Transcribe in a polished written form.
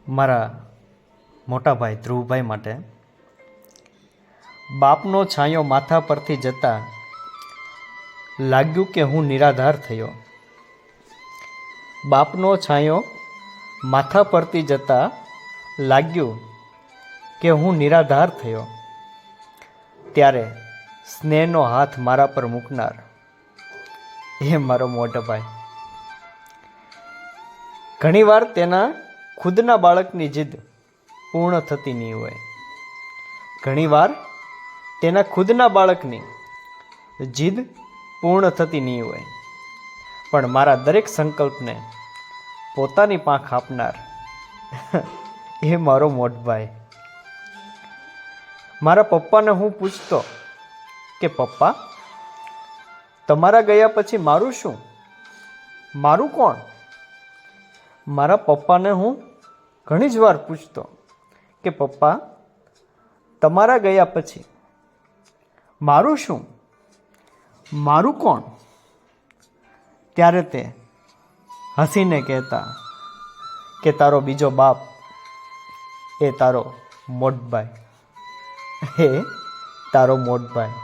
મારા મોટા ભાઈ ધ્રુવભાઈ માટે બાપનો છાંયો માથા પરથી જતા લાગ્યું કે હું નિરાધાર થયો. બાપનો છાંયો માથા પરથી જતા લાગ્યું કે હું નિરાધાર થયો. ત્યારે સ્નેહનો હાથ મારા પર મૂકનાર એ મારો મોટો ભાઈ. ઘણીવાર તેના ખુદના બાળકની જીદ પૂર્ણ થતી નહીં હોય. ઘણીવાર તેના ખુદના બાળકની જીદ પૂર્ણ થતી નહીં હોય, પણ મારા દરેક સંકલ્પને પોતાની પાંખ આપનાર એ મારો મોટભાઈ. મારા પપ્પાને હું પૂછતો કે પપ્પા, તમારા ગયા પછી મારું શું? મારું કોણ? મારા પપ્પાને હું ઘણી જ વાર પૂછતો કે પપ્પા, તમારા ગયા પછી મારું શું? મારું કોણ? ત્યારે તે હસીને કહેતા કે તારો બીજો બાપ એ તારો મોટભાઈ, એ તારો મોટભાઈ.